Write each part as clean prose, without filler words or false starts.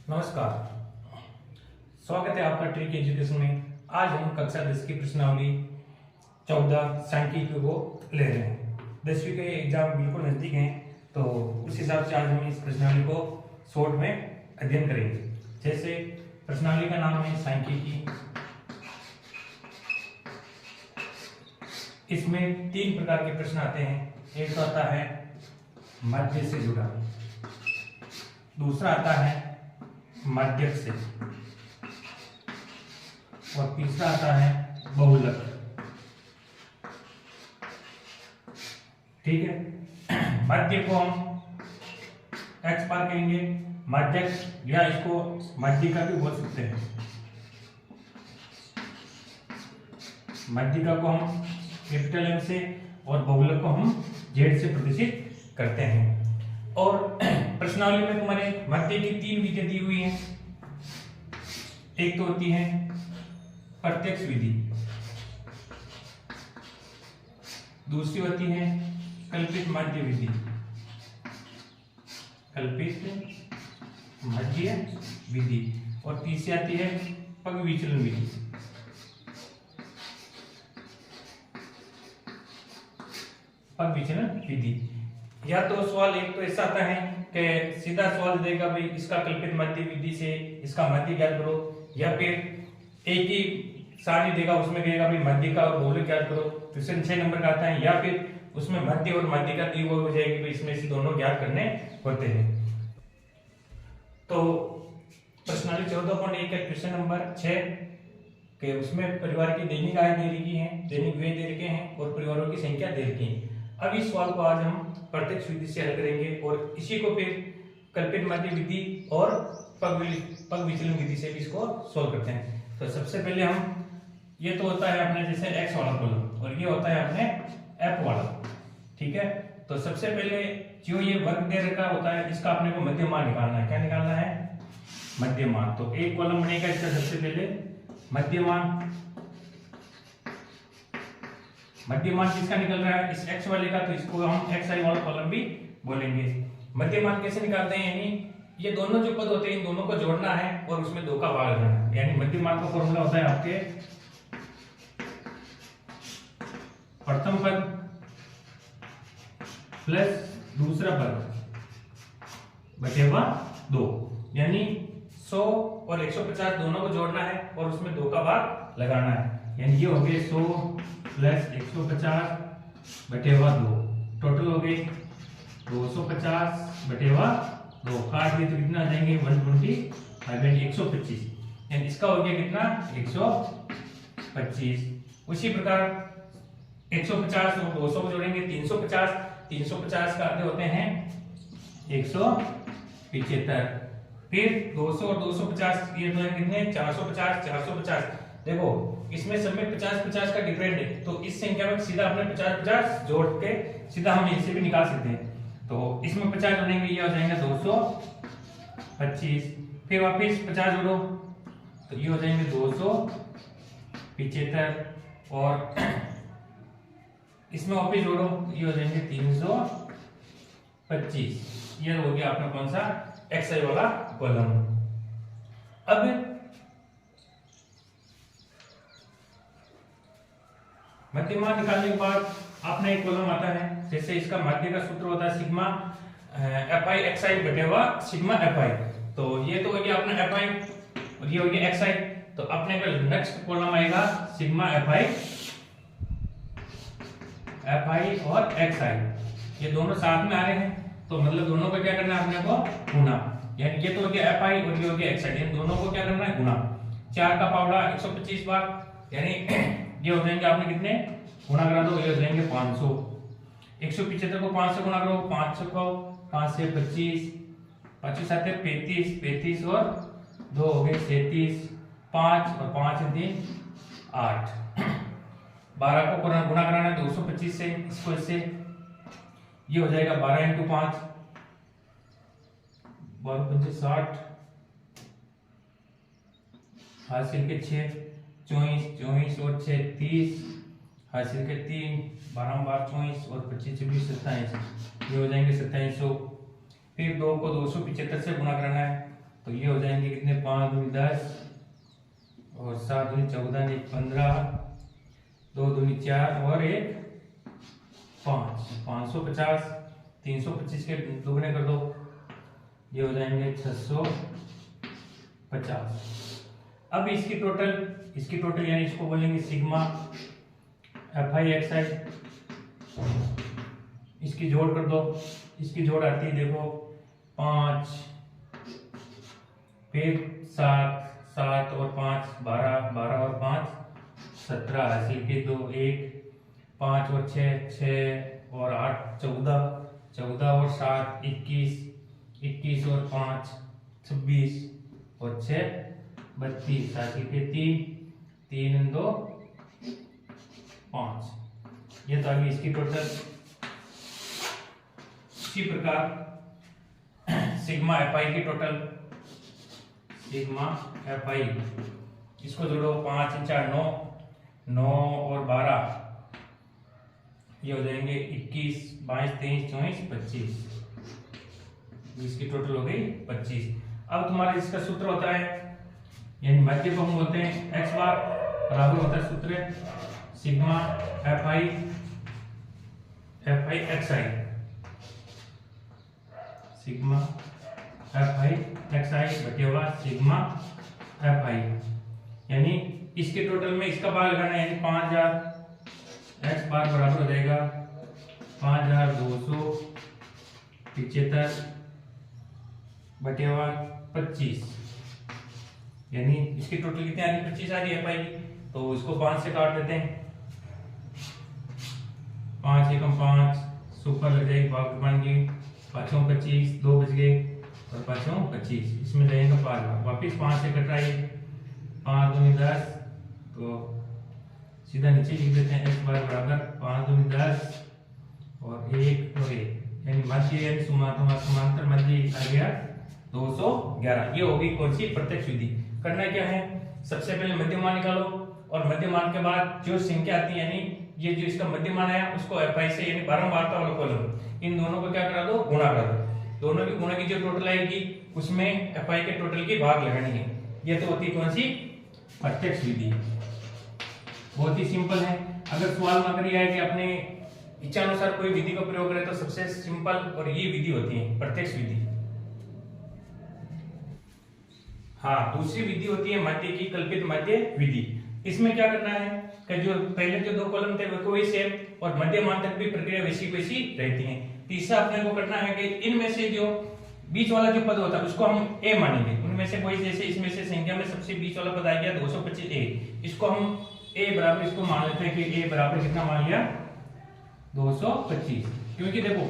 नमस्कार, स्वागत है आपका ट्रिक एजुकेशन में। आज हम कक्षा 10 की प्रश्नावली 14 सांख्यिकी को ले रहे हैं। 10वीं के एग्जाम बिल्कुल नजदीक हैं, तो उस हिसाब से आज हम इस प्रश्नावली को शॉर्ट में अध्ययन करेंगे। जैसे प्रश्नावली का नाम है सांख्यिकी। इसमें 3 प्रकार के प्रश्न आते हैं। एक तो आता है मध्य से जुड़ा, दूसरा आता है माध्यक से, और तीसरा आता है बहुलक। ठीक है, मध्य को हम एक्स बार कहेंगे, माध्यक या इसको माध्यिका भी बोल सकते हैं। माध्यिका को हम कैपिटल एम से और बहुलक को हम जेड से प्रदर्शित करते हैं। और प्रश्नावली में तुम्हारे मध्य की 3 विधियां दी हुई हैं। एक तो होती है प्रत्यक्ष विधि, दूसरी होती है कल्पित माध्य विधि, कल्पित माध्य विधि, और तीसरी आती है पग विचलन विधि। पग विचलन विधि। या तो सवाल एक तो ऐसा आता है कि सीधा सवाल देगा भाई इसका कल्पित माध्य विधि से इसका माध्य ज्ञात करो, या फिर एक ही सारणी देगा उसमें कहेगा भाई माध्य का और बहुलक ज्ञात करो। क्वेश्चन 6 नंबर का आता है, या फिर उसमें माध्य और माध्य का दी हो जाएगी भाई इसमें से दोनों ज्ञात करने होते हैं। तो प्रश्नावली 14.1 का क्वेश्चन नंबर 6 के उसमें परिवार की दैनिक आय दे रखी है, दैनिक व्यय दे रखे हैं और परिवारों की संख्या दे रखी है। अब इस सवाल को आज हम प्रत्यक्ष विधि से हल करेंगे और इसी को फिर कल्पित माध्य विधि और पग विचलन विधि से भी इसको सॉल्व करते हैं। तो सबसे पहले हम, ये तो होता है अपने जैसे एक्स वाला कॉलम और ये होता है अपने एफ वाला। ठीक है, तो सबसे पहले जो ये वर्ग दे रखा होता है इसका अपने को मध्यमान निकालना है। क्या निकालना है? मध्यमान। तो एक कॉलम बनेगा इसका सबसे पहले मध्यमान। मध्यमान किसका निकल रहा है? इस x वाले का, तो इसको हम xi वाला कॉलम भी बोलेंगे। मध्यमान कैसे निकालते हैं? यानी ये दोनों जो पद होते हैं इन दोनों को जोड़ना है और उसमें 2 का भाग लगाना है। यानी मध्यमान का फॉर्मूला होता है आपके प्रथम पद प्लस दूसरा पद बटेवा 2। यानी 100 और 150 दोनों को जोड़ना है और उसमें 2 का भाग लगाना है। यानी ये हो गए 100 प्लस 150 बटेवा 2, टोटल हो गए 250 बटेवा 2। काट दिए तो कितना आ जाएंगे? 120 125। यानी इसका हो गया कितना? 125। उसी प्रकार 150 और 200 को जोड़ेंगे 350। 350 का आते होते हैं 175। फिर 200 और 250 ये तो कितने? 450 450। देखो इसमें सब में 50-50 का डिफरेंट है, तो इस संख्या में सीधा अपने 50-50 जोड़ के सीधा हम इसे भी निकाल सकते हैं। तो इसमें 50 जोड़ेंगे, ये हो जाएगा 225। फिर वापिस 50 जोड़ो तो ये हो जाएंगे 275, और इसमें वापिस जोड़ो तो ये हो जाएंगे 325। ये हो गया अपना कौन सा? xi वाला कॉलम। अब मध्यमान निकालने के बाद आपने एक कॉलम आता है, जैसे इसका माध्य का सूत्र होता है सिग्मा fi xi बटेवा सिग्मा fi। तो ये तो हो गया अपना fi और ये हो गया xi। तो अपने का नेक्स्ट कॉलम आएगा सिग्मा fi और xi। ये दोनों साथ में आ रहे हैं, तो मतलब दोनों को क्या करना है? अपने को गुना। यानी ये तो हो गया fi और ये हो गया xi, इन दोनों को क्या करना है? गुना। 4 का पावड़ा 125 बार, यानी ये हो जाएंगे आपने कितने? गुना करा दो, ये हो जाएंगे 500। 175 को 5 से गुना करो, 500 को 5 से 25, 25 साथ 35, 35 और 2 हो गए 37, 5 और 5 है 3 8। 12 को गुना कराना है 225 से, इसको इससे ये हो जाएगा 12 × 5 12 × 60, हासिल के 6 24 24 और 6 30, हासिल के 3 12 बार 24 और 25 26 27, ये हो जाएंगे 2700। फिर 2 को 275 से गुणा करना है तो ये हो जाएंगे 5 दूनी 10 और 7 दूनी 14 ने 15, 2 दूनी 4 और 1 5, 550, 325 के दुगने कर दो, ये हो जाएंगे 650। अब इसकी टोटल यानी इसको बोलेंगे सिग्मा FI XI। इसकी जोड़ कर दो, इसकी जोड़ आती है देखो 5, फिर 7, 7 और 5 12, 12 और 5 17 हासिल के 2, 1 5 और 6, 6 और 8 14, 14 और 7 21, 21 और 5 26 और 6 32 हासिल के 3, 3 और 2 5। ये तो आगे इसकी टोटल। इसी प्रकार सिग्मा FI की टोटल, सिग्मा FI इसको जोड़ो 5 × 4 9, 9 और 12 ये हो जाएंगे 21, 22, 23, 24, 25। इसकी टोटल हो गई 25। अब तुम्हारा इसका सूत्र होता है यानी मध्य को हम बोलते हैं x बार बराबर होता है सूत्र sigma FI XI, sigma FI XI बटेवा सिग्मा FI। यानी इसके टोटल में इसका बार लगाना है यानी 5000 x बार बराबर हो जाएगा 5275 बटेवा 25। यानी इसकी टोटल कितनी आ रही है 25 आ रही है FI की, तो इसको 5 से काट देते हैं। 5 एकम 5 सुपर लग जाएगी भागमान की 5 25, 2 बच गए और 5 25, इसमें जाएगा 5 वापिस 5 से कट रहा है 5 दूनी 10, तो सीधा नीचे लिख देते हैं x बार बराबर 5 दूनी 10 और 1 और 1 यानी मध्य यानी समांतर मध्य आ गया 211। ये होगी कौन सी प्रत्यक्ष विधि। करना क्या है, सबसे पहले मध्यमान निकालो और मध्यमान के बाद जो संख्या आती है यानी ये जो इसका मध्यमान आया उसको FI से यानी बारंबारता वाला कॉलम इन दोनों को क्या करा दो, गुणा कर दो। दोनों की गुणा की जो टोटल आएगी उसमें FI के टोटल की भाग लगानी है। ये तो होती है कौन सी प्रत्यक्ष विधि। बहुत ही सिंपल है। अगर सवाल में अगर ये है कि अपने इच्छा अनुसार कोई विधि का प्रयोग करें तो सबसे सिंपल और ये विधि होती है प्रत्यक्ष विधि। हाँ, दूसरी विधि होती है मध्य की कल्पित मध्य विधि। इसमें क्या करना है कि जो पहले जो 2 कॉलम थे वो वही सेम और मध्यमान तक भी प्रक्रिया वैसी वैसी रहती है। तीसरा अपने को करना है कि इनमें से जो बीच वाला जो पद होता है उसको हम a मानेंगे। उनमें से कोई जैसे इसमें से संख्या में सबसे बीच वाला पद आ गया 225 a, इसको हम a बराबर इसको मान लेते हैं कि a बराबर कितना मान लिया 225। क्योंकि देखो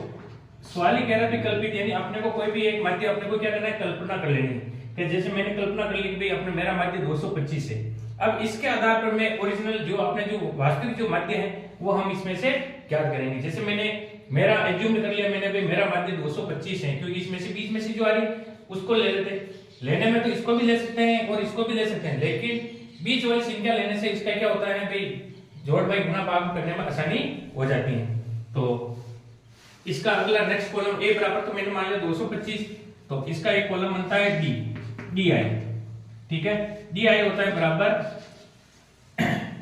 सवाल ही कह रहा है कल्पित यानी अपने को कोई भी एक मध्य अपने को क्या करना है कल्पना कर लेनी है कि जैसे मैंने कल्पना कर ली कि भाई अपने मेरा मध्य 225 है। अब इसके आधार पर मैं ओरिजिनल जो अपने जो वास्तविक जो मध्य है वो हम इसमें से ज्ञात करेंगे। जैसे मैंने मेरा एज्यूम कर लिया मैंने भाई मेरा मध्य 225 है क्योंकि इसमें से बीच में से जो आ रही उसको ले लेते। लेने में तो इसको भी ले सकते हैं और इसको भी ले सकते हैं, लेकिन बीच वाली संख्या लेने से इसका क्या होता है भाई जोड़ भाई गुणा भाग करने में आसानी हो जाती है। तो इसका अगला नेक्स्ट कॉलम a बराबर तो मैंने मान लिया 225, तो इसका एक कॉलम बनता है di। ठीक है, di होता है बराबर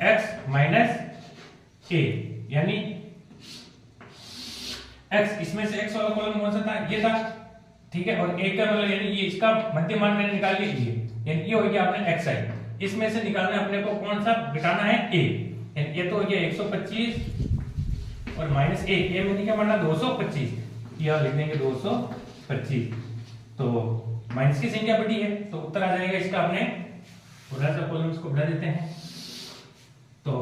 x माइनस a, यानी x इसमें से x वाला कॉलम कौन सा था, ये था। ठीक है, और a का मतलब यानी ये इसका मध्यमान मैंने निकाल लिया ये, यानी ये हो गया अपने xi। इसमें से निकालना अपने को कौन सा घटाना है a, यानी ये तो हो गया 125 और माइनस a, ये मैंने क्या माना 225, यहां लिख देंगे 225। तो माइनस की संख्या बड़ी है तो उत्तर आ जाएगा इसका। अपने थोड़ा सा कॉलम इसको बढ़ा देते हैं तो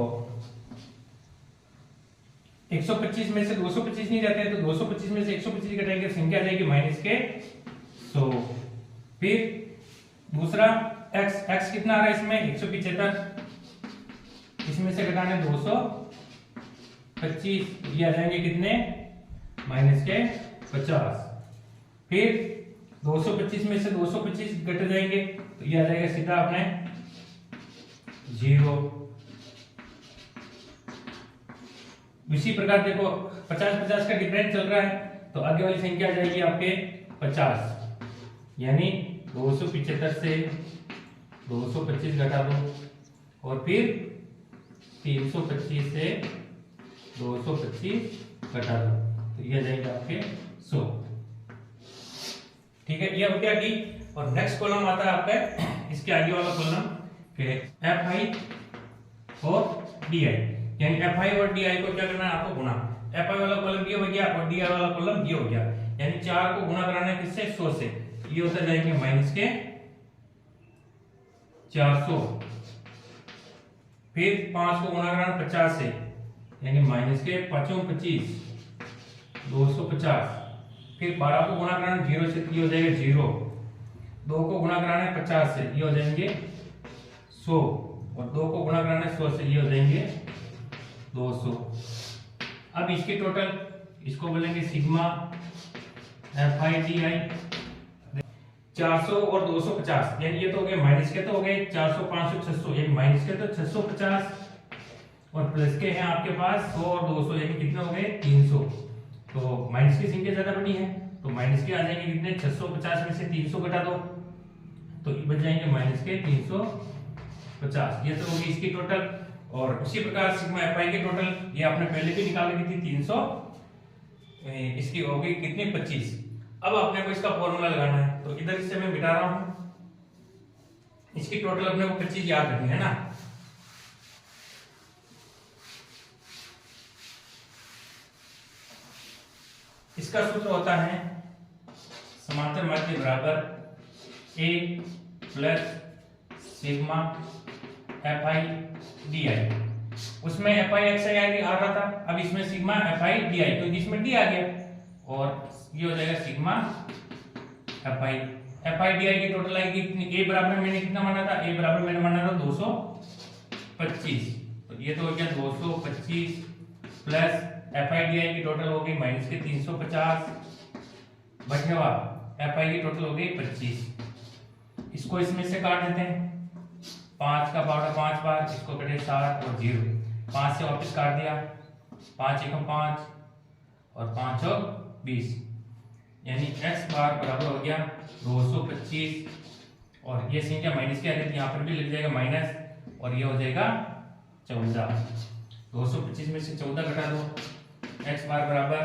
125 में से 225 नहीं जाते हैं तो 225 में से 125 घटाएंगे संख्या आ जाएगी माइनस के 100। फिर दूसरा x कितना आ रहा है इसमें 175, इसमें से घटाने 225, ये आ जाएंगे कितने माइनस के 50। फिर 225 में से 225 घट जाएंगे तो ये आ जाएगा सीधा अपने 0। इसी प्रकार देखो 50-50 का डिफरेंस चल रहा है तो आगे वाली संख्या आ जाएगी आपके 50, यानी 275 से 225 घटा दो और फिर 325 से 225 घटा दो, तो ये जाएगा आपके 100। ठीक है, ये हो गया डी। और नेक्स्ट कॉलम आता है आपका इसके आगे वाला कॉलम के एफ आई और डी आई, यानी एफ आई और डी आई को क्या करना है आपको गुना। एफ आई वाला कॉलम ये हो गया और डी आई वाला कॉलम ये हो गया, यानी 4 को गुना कराना है किससे 100 से, ये होता जाएंगे माइनस के 400, फिर 5 को गुना कराना 50 से यानी माइनस के 5 25 250, फिर 12 को गुना कराना 0 से, ये हो जाएगा 0, 2 को गुना कराना है 50 से, ये हो जाएंगे 100, और 2 को गुना कराना है 100 से, ये हो जाएंगे 200। अब इसकी टोटल इसको बोलेंगे सिग्मा एफ आई डी आई। 400 और 250 यानी ये तो हो गए माइनस के, तो हो गए 400 500 600, यानी माइनस के तो 650 और प्लस के हैं आपके पास 100 और 200, यानी कितने हो गए 300। तो माइनस की संख्या ज्यादा बड़ी है तो माइनस के आ जाएंगे कितने 650 में से 300 घटा दो तो बच जाएंगे माइनस के 350। ये तो होगी इसकी टोटल। और उसी प्रकार सिग्मा एफ आई की टोटल ये आपने पहले भी निकाल ली थी 300, इसकी हो गई कितनी 25। अब आपने को इसका फॉर्मूला लगाना है, तो इधर से मैं मिटा रहा हूं, इसकी टोटल अपने को 25 याद रखनी है ना। इसका सूत्र होता है समांतर माध्य बराबर A plus sigma F I D I. उसमें एफ आई एक्स आई आ रहा था, अब इसमें सिग्मा एफ आई डी आई, तो इसमें डी आ गया और ये हो जाएगा सिग्मा एफ आई डी आई की टोटल आएगी कितनी। ए बराबर मैंने कितना माना था, ए बराबर मैंने माना था 225, तो ये तो हो गया 225 प्लस एफ आई डी आई की टोटल हो गई माइनस के 350, बचे हुआ एफ आई की टोटल हो गई 25। इसको इसमें से काट देते हैं, 5 का पावर 5 बार, इसको कटे 7 और 0, 5 से वापस काट दिया, 5 एकम 5 और 5 और 20, यानी x बार बराबर हो गया 225 और ये संख्या माइनस की आ रही थी, यहाँ पर भी लग जाएगा माइनस और ये हो जाएगा 14। 225 में से 14 घटा दो, x बार बराबर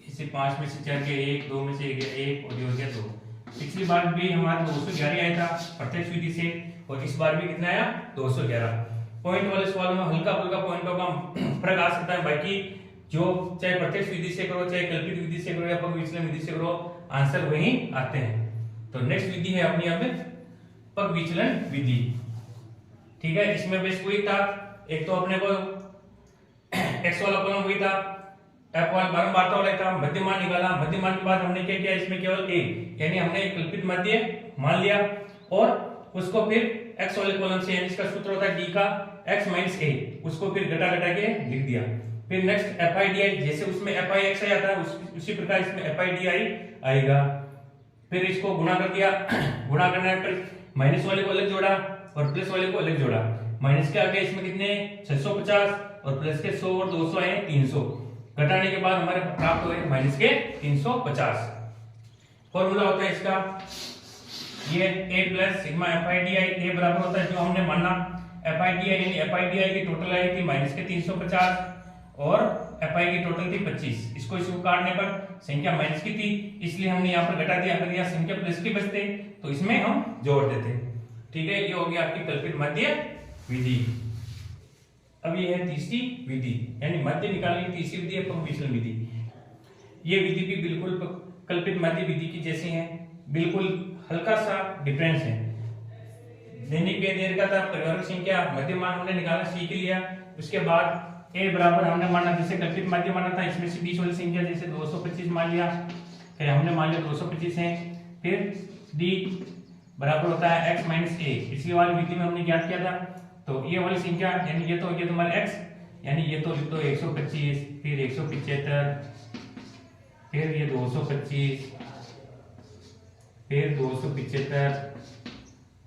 इसे 5 में से 4 के 1, 2 में से 1 और ये हो गया 2। पिछली बार भी हमारा 211 आया था प्रत्यक्ष विधि से और इस बार भी कितना आया 211। पॉइंट वाले सवालों में हल्का फुल्का पॉइंटों का फर्क आ सकता है, बाकी जो चाहे प्रत्यक्ष विधि से करो चाहे कल्पित विधि से करो या पग विचलन विधि से करो आंसर वही आते हैं। तो नेक्स्ट विधि है अपनी अब पग विचलन विधि। ठीक है, इसमें बेस वही था, एक तो अपने को एक्स वाला कॉलम वही था, एफ वाला बारंबारता वाला था, मध्यमान निकाला, मध्यमान के बाद हमने क्या किया इसमें केवल ए यानी हमने एक कल्पित मध्य मान लिया और उसको फिर एक्स वाले कॉलम से, यानी इसका सूत्र होता है डी का एक्स माइनस ए, उसको फिर घटा घटा के लिख दिया। फिर नेक्स्ट एफ आई डी आई, जैसे उसमें एफ आई एक्स आता है उसी प्रकार इसमें एफ आई डी आई आएगा। फिर इसको गुणा कर दिया, गुणा करने पर माइनस वाले को अलग जोड़ा और प्लस वाले को अलग जोड़ा, माइनस के आगे इसमें कितने 650 और प्लस के 100 और 200 आए 300, घटाने के बाद हमारे प्राप्त हुए माइनस के 350। फॉर्मूला होता है इसका ये a plus sigma F I D I, A बराबर होता है जो हमने माना एफ आई डी आई, यानी एफ आई डी आई की टोटल आई थी माइनस के 350 और एफ आई की टोटल थी 25। इसको इसको काटने पर संख्या माइनस की थी इसलिए हमने यहाँ पर घटा दिया, अगर यहाँ संख्या प्लस की बचते तो इसमें हम जोड़ देते। ठीक है, ये हो गया आपकी कल्पित मध्य विधि। अब ये है तीसरी विधि, यानी मध्य निकालने की तीसरी विधि है पग विचलन विधि। ये विधि भी बिल्कुल कल्पित मध्य विधि की जैसी है, बिल्कुल हल्का सा डिफरेंस है। दैनिक व्यय दीर्घता परिवर्तक संख्या मध्यमान हमने निकालना सीख लिया, उसके बाद ए बराबर हमने माना जैसे कल्पित मध्य माना था, इसमें से 20 वाली संख्या जैसे 225 मान लिया, फिर हमने मान लिया 225 है। फिर डी बराबर होता है x माइनस ए, पिछली वाली विधि में हमने ज्ञात किया था, तो ये वाली संख्या यानी ये तो हो गया तुम्हारा x, यानी ये तो लिख दो 125, फिर 175, फिर ये 225, फिर 275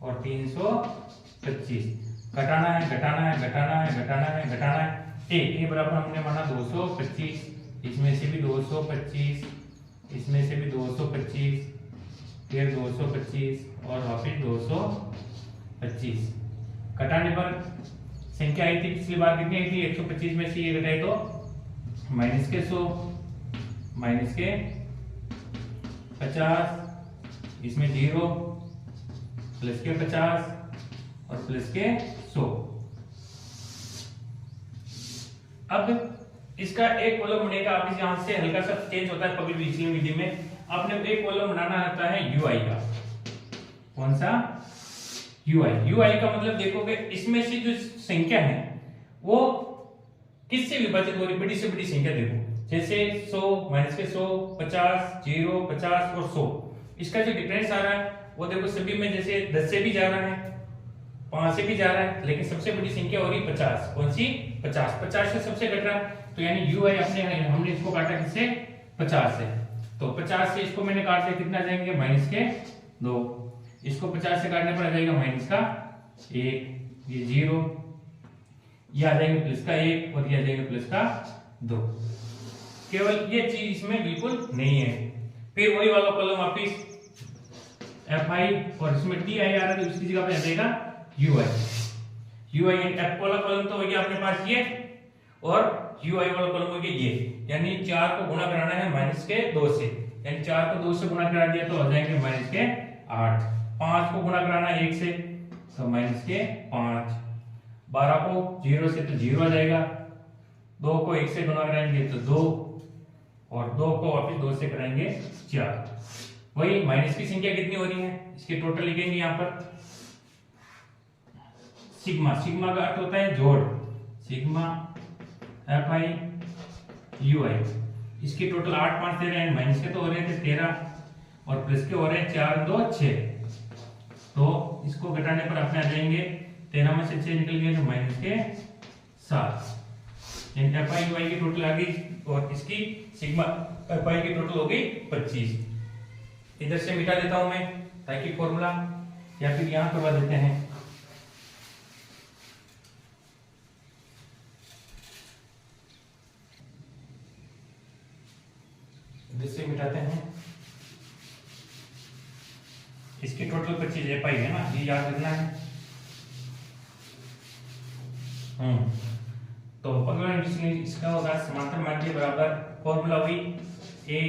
और 325। घटाना है घटाना है घटाना है घटाना है घटाना है। ए बराबर हमने माना 225, इसमें से भी 225, इसमें से भी 225 फिर 225 और वापिस 225। घटाने पर संख्या आई थी पिछली बार कितनी आई थी, 125 में से ये घटाए तो माइनस के 100, माइनस के 50, इसमें 0, प्लस के 50 और प्लस के 100। अब इसका एक कॉलम बनेगा। आप यहां से हल्का सा चेंज होता है पब्लिक विचलन विधि में। आपने एक कॉलम बनाना आता है ui का। कौन सा? ui का मतलब देखोगे इसमें से जो संख्या है वो किससे विभाजित हो रही, बड़ी से बड़ी संख्या देखो, जैसे 100, माइनस के 100, 50, 0, 50 और 100। इसका जो डिफरेंस आ रहा है वो देखो सभी में, जैसे 10 से भी जा रहा है, 5 से भी जा रहा है, लेकिन सबसे बड़ी संख्या हो रही 50। कौन सी? 50। 50 से सबसे घट रहा है, तो यानी ui हमने इसको काटा किससे? 50 से। तो 50 से इसको मैंने काट दिया, कितना आ जाएंगे? माइनस के 2। इसको 50 से काटने पर आ जाएगा माइनस का 1, ये 0, ये आ जाएंगे प्लस का 1 और ये आ जाएंगे प्लस का 2। केवल ये चीज इसमें बिल्कुल नहीं है। फिर वही वाला कॉलम वापिस fi और इसमें ti आ रहा है, तो इसकी जगह पे आ जाएगा ui एंड f वाला कॉलम तो हो गया अपने पास ये, और ui वाला कॉलम हो गया ये। यानी 4 को गुणा कराना है माइनस के 2 से, यानी 4 को 2 से गुणा करा दिया तो आ जाएंगे माइनस के 8। 5 को गुणा कराना 1 से तो माइनस के 5। 12 को 0 से तो 0 आ जाएगा। 2 को 1 से गुणा कराएंगे तो 2, और 2 को वापस 2 से कराएंगे 4। वही माइनस की संख्या कितनी हो रही है, इसके टोटल लिखेंगे यहाँ पर सिग्मा। सिग्मा का अर्थ होता है जोड़, सिग्मा fi ui। इसके टोटल 8, 5 दे रहे हैं, माइनस के तो हो रहे थे 13 और प्लस के हो रहे हैं 4, 2, 6। तो इसको घटाने पर अपने आ जाएंगे 13 में से 6 निकल गए तो माइनस के 7। यानी fi ui की टोटल आ गई और इसकी सिग्मा fi की टोटल हो गई 25। इधर से मिटा देता हूं मैं ताकि फॉर्मूला, या फिर यहां करवा देते हैं। इधर से मिटाते हैं। इसकी टोटल 25 fi है ना, ये याद रखना है। तो अगला इसका होगा समांतर माध्य बराबर फॉर्मूला हुई a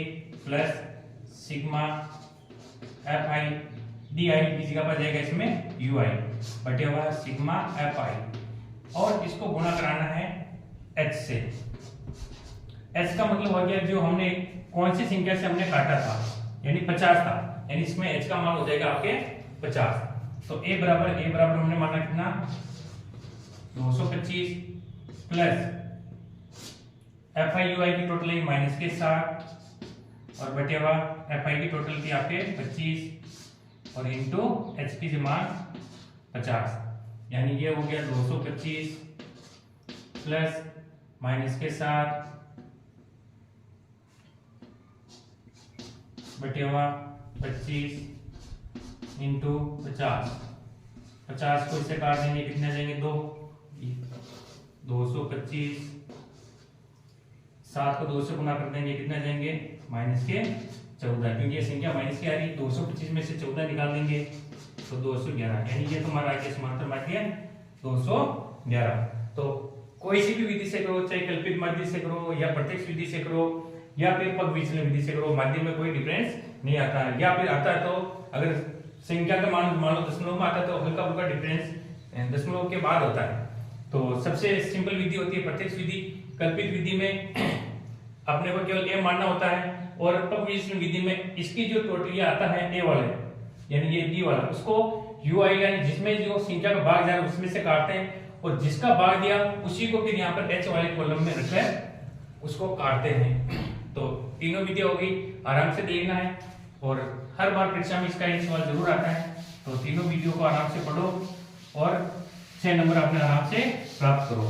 plus sigma fi di की जगह पर जाएगा इसमें ui बटे हुआ सिग्मा fi, और इसको गुणा कराना है h से। h का मतलब हो गया जो हमने कौन सी संख्या से हमने काटा था, यानी 50 था, यानी इसमें h का मान हो जाएगा आपके 50। तो a बराबर हमने माना कितना? 225 प्लस fi ui की टोटल है माइनस के 7 और बटे हुआ fi की टोटल थी आपके 25 और इंटू h की मान 50, यानी ये हो गया 225 प्लस माइनस के 7 बटे हुआ 25 इंटू 50। 50 को इससे काट देंगे, कितने आ जाएंगे? 225। 7 को 2 से गुणा कर देंगे, कितने आ जाएंगे? माइनस के 14, क्योंकि ये संख्या माइनस की आ रही। 225 में से 14 निकाल देंगे तो 211, यानी ये तुम्हारा आगे समांतर माध्य 211। तो कोई सी भी विधि से करो, चाहे कल्पित माध्य से करो या प्रत्यक्ष विधि से करो या फिर पग विचलन विधि से करो, माध्य में कोई डिफरेंस नहीं आता है। या फिर आता है तो अगर संख्या का मान लो दशमलव में आता है तो हल्का फुल्का डिफरेंस दशमलव के बाद होता है। तो सबसे सिंपल विधि होती है प्रत्यक्ष विधि। कल्पित विधि में अपने को केवल a मानना होता है, और पग विचलन विधि में इसकी जो टोटलिया आता है a वाले, यानी ये d वाला, उसको ui यानी जिसमें जो संख्या का भाग जा रहा है उसमें से काटते हैं, और जिसका भाग दिया उसी को फिर यहाँ पर h वाले कॉलम में रखकर उसको काटते हैं। तो तीनों विधियां होगी, आराम से देखना है, और हर बार परीक्षा में इसका एक सवाल जरूर आता है। तो तीनों वीडियो को आराम से पढ़ो और 6 नंबर अपने आराम से प्राप्त करो।